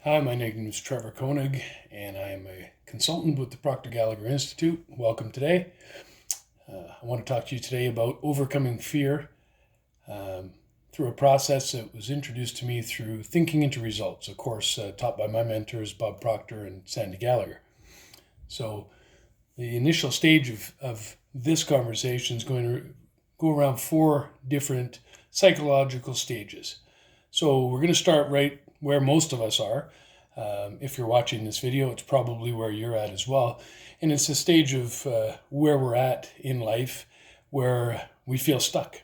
Hi, my name is Trevor Koenig, and I am a consultant with the Proctor Gallagher Institute. Welcome today. I want to talk to you today about overcoming fear through a process that was introduced to me through Thinking into Results, a course taught by my mentors, Bob Proctor and Sandy Gallagher. So the initial stage of this conversation is going to go around 4 different psychological stages. So we're going to start right where most of us are. If you're watching this video, it's probably where you're at as well. And it's a stage of where we're at in life where we feel stuck.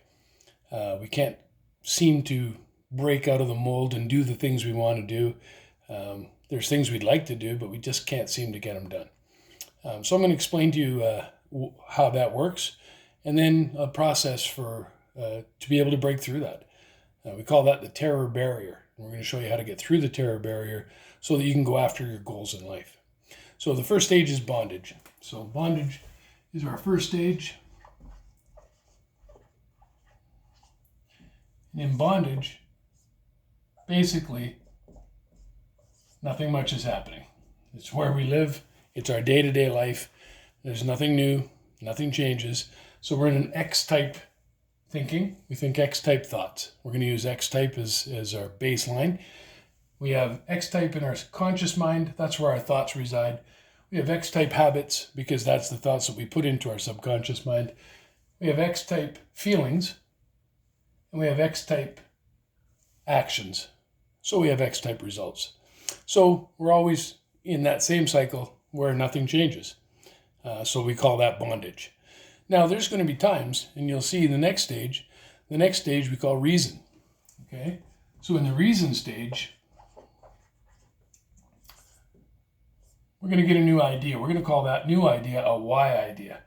We can't seem to break out of the mold and do the things we want to do. There's things we'd like to do, but we just can't seem to get them done. So I'm going to explain to you how that works, and then a process for to be able to break through that. We call that the terror barrier. And we're going to show you how to get through the terror barrier so that you can go after your goals in life. So the first stage is bondage. So bondage is our first stage. And in bondage, basically, nothing much is happening. It's where we live. It's our day-to-day life. There's nothing new. Nothing changes. So we're in an X-type thinking. We think X-type thoughts. We're going to use X-type as our baseline. We have X-type in our conscious mind. That's where our thoughts reside. We have X-type habits because that's the thoughts that we put into our subconscious mind. We have X-type feelings. And we have X-type actions. So we have X-type results. So we're always in that same cycle where nothing changes. So we call that bondage. Now, there's going to be times, and you'll see the next stage we call reason. Okay? So in the reason stage, we're going to get a new idea. We're going to call that new idea a why idea.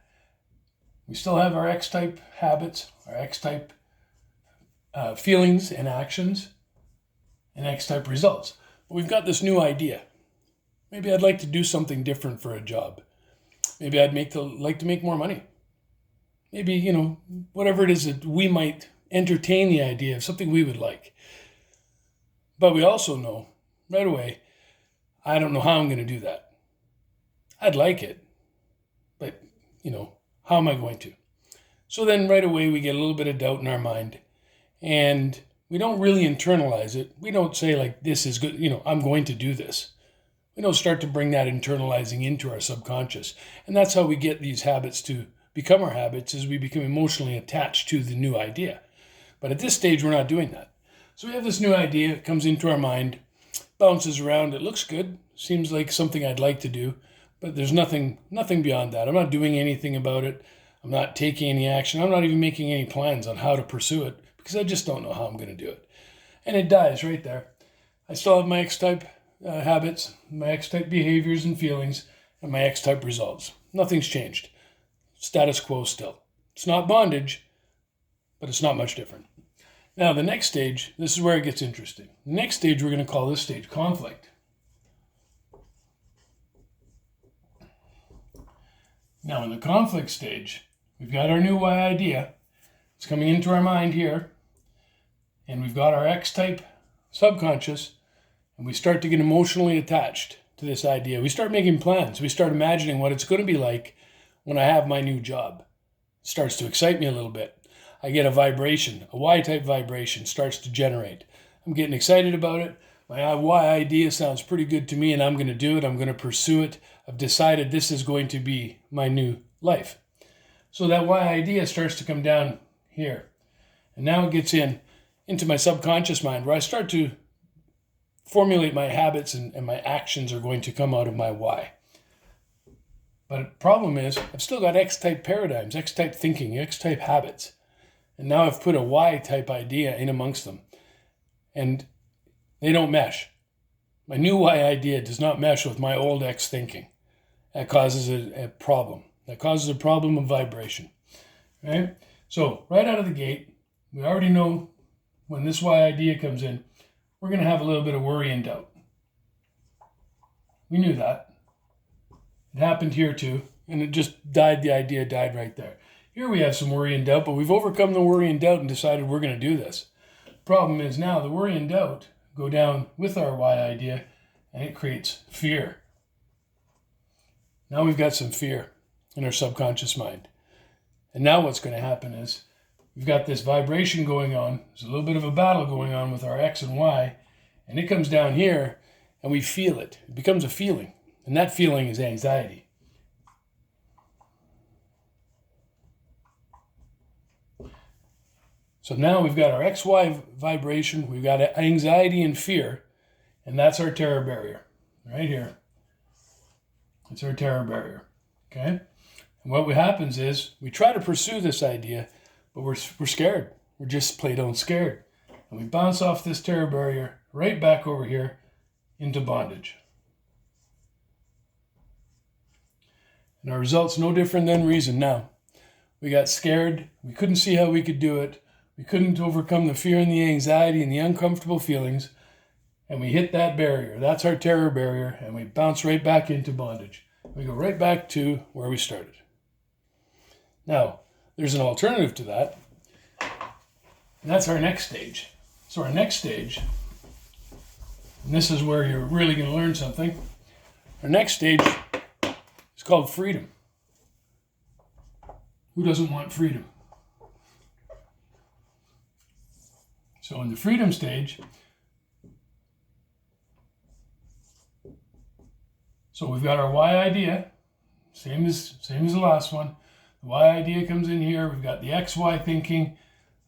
We still have our X-type habits, our X-type feelings and actions, and X-type results. But we've got this new idea. Maybe I'd like to do something different for a job. Maybe I'd like to make more money. Maybe, whatever it is that we might entertain the idea of something we would like. But we also know right away, I don't know how I'm going to do that. I'd like it, but, how am I going to? So then right away we get a little bit of doubt in our mind, and we don't really internalize it. We don't say like, this is good, I'm going to do this. We don't start to bring that internalizing into our subconscious. And that's how we get these habits to become our habits, as we become emotionally attached to the new idea. But at this stage, we're not doing that. So we have this new idea, it comes into our mind, bounces around, it looks good, seems like something I'd like to do, but there's nothing beyond that. I'm not doing anything about it. I'm not taking any action. I'm not even making any plans on how to pursue it because I just don't know how I'm going to do it. And it dies right there. I still have my X-type habits, my X-type behaviors and feelings, and my X-type results. Nothing's changed. Status quo still. It's not bondage, but it's not much different. Now, the next stage, this is where it gets interesting. The next stage, we're going to call this stage conflict. Now, in the conflict stage, we've got our new why idea. It's coming into our mind here. And we've got our X-type subconscious, and we start to get emotionally attached to this idea. We start making plans. We start imagining what it's going to be like when I have my new job. It starts to excite me a little bit. I get a vibration, a Y-type vibration starts to generate. I'm getting excited about it. My Y idea sounds pretty good to me, and I'm going to do it. I'm going to pursue it. I've decided this is going to be my new life. So that Y idea starts to come down here. And now it gets into my subconscious mind, where I start to formulate my habits, and my actions are going to come out of my why. But the problem is, I've still got X-type paradigms, X-type thinking, X-type habits. And now I've put a Y-type idea in amongst them. And they don't mesh. My new Y idea does not mesh with my old X thinking. That causes a problem. That causes a problem of vibration. Right? So, right out of the gate, we already know when this Y idea comes in, we're going to have a little bit of worry and doubt. We knew that. It happened here too, and it just died. The idea died right there. Here we have some worry and doubt, but we've overcome the worry and doubt and decided we're going to do this. Problem is now the worry and doubt go down with our why idea, and it creates fear. Now we've got some fear in our subconscious mind. And now what's going to happen is we've got this vibration going on. There's a little bit of a battle going on with our X and Y, and it comes down here and we feel it. It becomes a feeling, and that feeling is anxiety. So now we've got our XY vibration, we've got anxiety and fear, and that's our terror barrier right here. It's our terror barrier, okay? And what happens is we try to pursue this idea, but we're scared. We're just plain out scared. And we bounce off this terror barrier right back over here into bondage. And our result's no different than reason now. We got scared. We couldn't see how we could do it. We couldn't overcome the fear and the anxiety and the uncomfortable feelings. And we hit that barrier. That's our terror barrier. And we bounce right back into bondage. We go right back to where we started. Now, there's an alternative to that. And that's our next stage. So our next stage, and this is where you're really going to learn something. Our next stage is called freedom. Who doesn't want freedom? So in the freedom stage, so we've got our Y idea, same as the last one. The Y idea comes in here. We've got the XY thinking,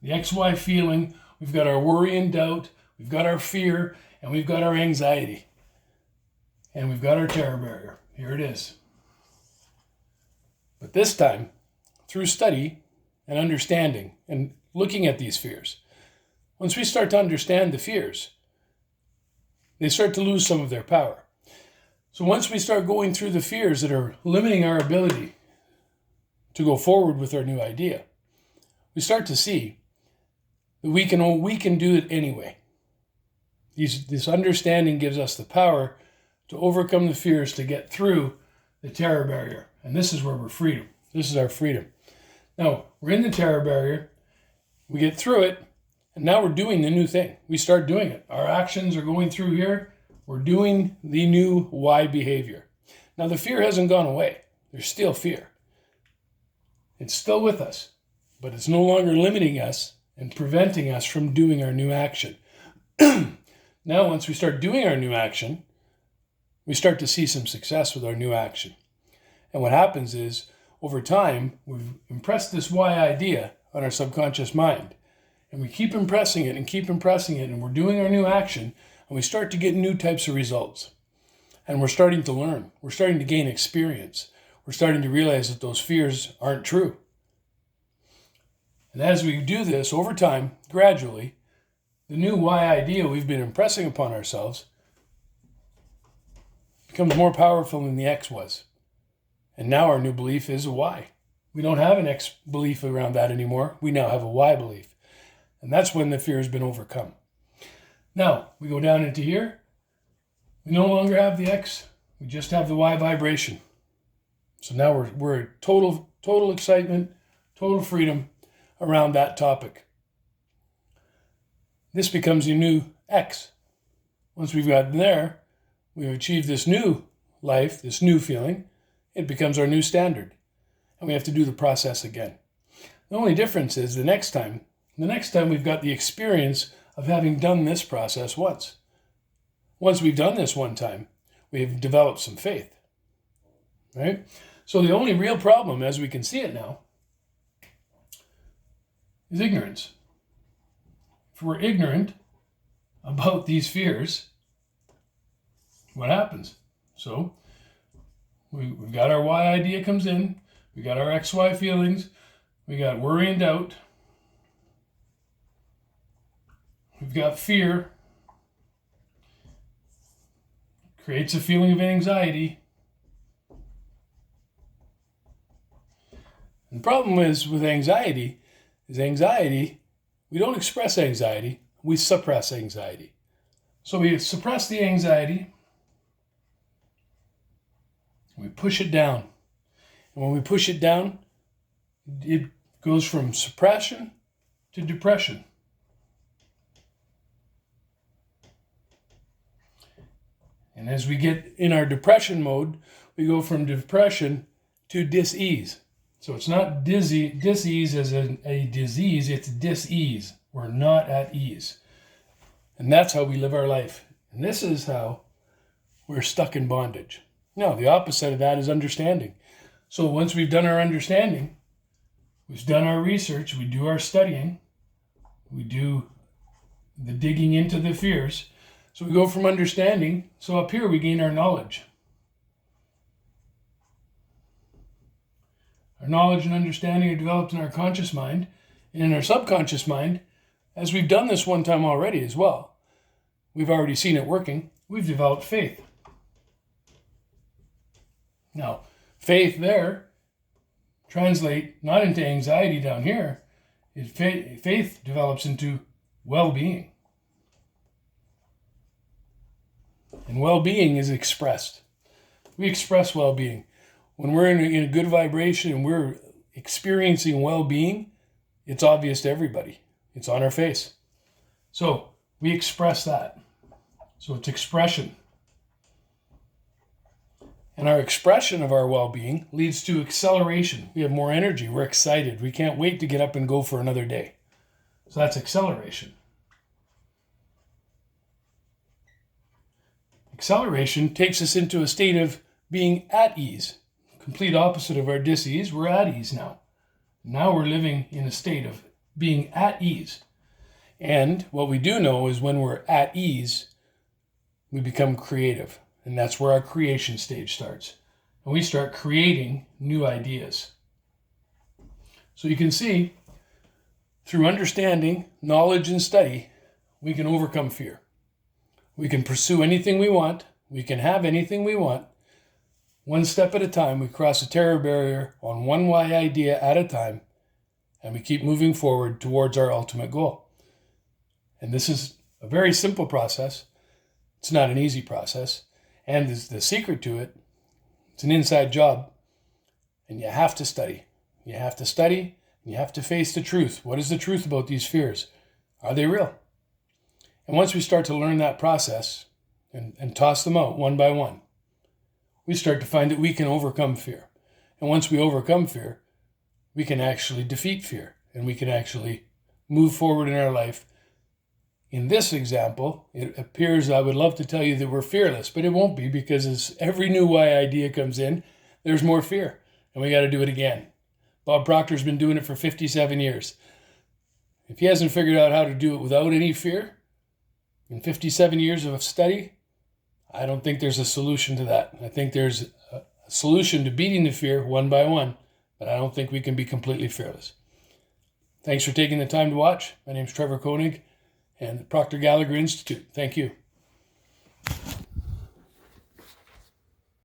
the XY feeling. We've got our worry and doubt. We've got our fear, and we've got our anxiety. And we've got our terror barrier. Here it is. But this time, through study and understanding and looking at these fears, once we start to understand the fears, they start to lose some of their power. So once we start going through the fears that are limiting our ability to go forward with our new idea, we start to see that we can do it anyway. This understanding gives us the power to overcome the fears, to get through the terror barrier. And this is where we're freedom. This is our freedom. Now, we're in the terror barrier. We get through it, and now we're doing the new thing. We start doing it. Our actions are going through here. We're doing the new Y behavior. Now, the fear hasn't gone away. There's still fear. It's still with us, but it's no longer limiting us and preventing us from doing our new action. Now, once we start doing our new action, we start to see some success with our new action. And what happens is, over time, we've impressed this Y idea on our subconscious mind. And we keep impressing it and keep impressing it, and we're doing our new action, and we start to get new types of results. And we're starting to learn. We're starting to gain experience. We're starting to realize that those fears aren't true. And as we do this over time, gradually, the new Y idea we've been impressing upon ourselves becomes more powerful than the X was. And now our new belief is a Y. We don't have an X belief around that anymore. We now have a Y belief. And that's when the fear has been overcome. Now, we go down into here. We no longer have the X. We just have the Y vibration. So now we're total excitement, total freedom around that topic. This becomes your new X. Once we've gotten there, we've achieved this new life, this new feeling. It becomes our new standard. And we have to do the process again. The only difference is the next time we've got the experience of having done this process once. Once we've done this one time, we've developed some faith, right? So the only real problem, as we can see it now, is ignorance. If we're ignorant about these fears, what happens? So we've got our Y idea comes in, we got our XY feelings, we got worry and doubt, we've got fear, creates a feeling of anxiety. And the problem is with anxiety, we don't express anxiety, we suppress anxiety. So we suppress the anxiety, we push it down. And when we push it down, it goes from suppression to depression. And as we get in our depression mode, we go from depression to dis-ease. So it's not dis-ease as a disease, it's dis-ease. We're not at ease. And that's how we live our life. And this is how we're stuck in bondage. No, the opposite of that is understanding. So once we've done our understanding, we've done our research, we do our studying, we do the digging into the fears. So we go from understanding, so up here we gain our knowledge. Our knowledge and understanding are developed in our conscious mind and in our subconscious mind, as we've done this one time already as well. We've already seen it working. We've developed faith. Now, faith there translate not into anxiety down here. Faith develops into well-being. And well-being is expressed. We express well-being. When we're in a good vibration and we're experiencing well-being, it's obvious to everybody. It's on our face. So we express that. So it's expression. And our expression of our well-being leads to acceleration. We have more energy. We're excited. We can't wait to get up and go for another day. So that's acceleration. Acceleration takes us into a state of being at ease. Complete opposite of our dis-ease. We're at ease now. Now we're living in a state of being at ease. And what we do know is when we're at ease, we become creative. And that's where our creation stage starts. And we start creating new ideas. So you can see, through understanding, knowledge, and study, we can overcome fear. We can pursue anything we want. We can have anything we want. One step at a time, we cross a terror barrier on one why idea at a time, and we keep moving forward towards our ultimate goal. And this is a very simple process. It's not an easy process. And the secret to it, it's an inside job. And you have to study. You have to study, and you have to face the truth. What is the truth about these fears? Are they real? And once we start to learn that process and toss them out one by one, we start to find that we can overcome fear. And once we overcome fear, we can actually defeat fear. And we can actually move forward in our life. In this example, it appears I would love to tell you that we're fearless, but it won't be, because as every new why idea comes in, there's more fear. And we got to do it again. Bob Proctor's been doing it for 57 years. If he hasn't figured out how to do it without any fear, in 57 years of study, I don't think there's a solution to that. I think there's a solution to beating the fear one by one, but I don't think we can be completely fearless. Thanks for taking the time to watch. My name's Trevor Koenig and the Proctor Gallagher Institute. Thank you.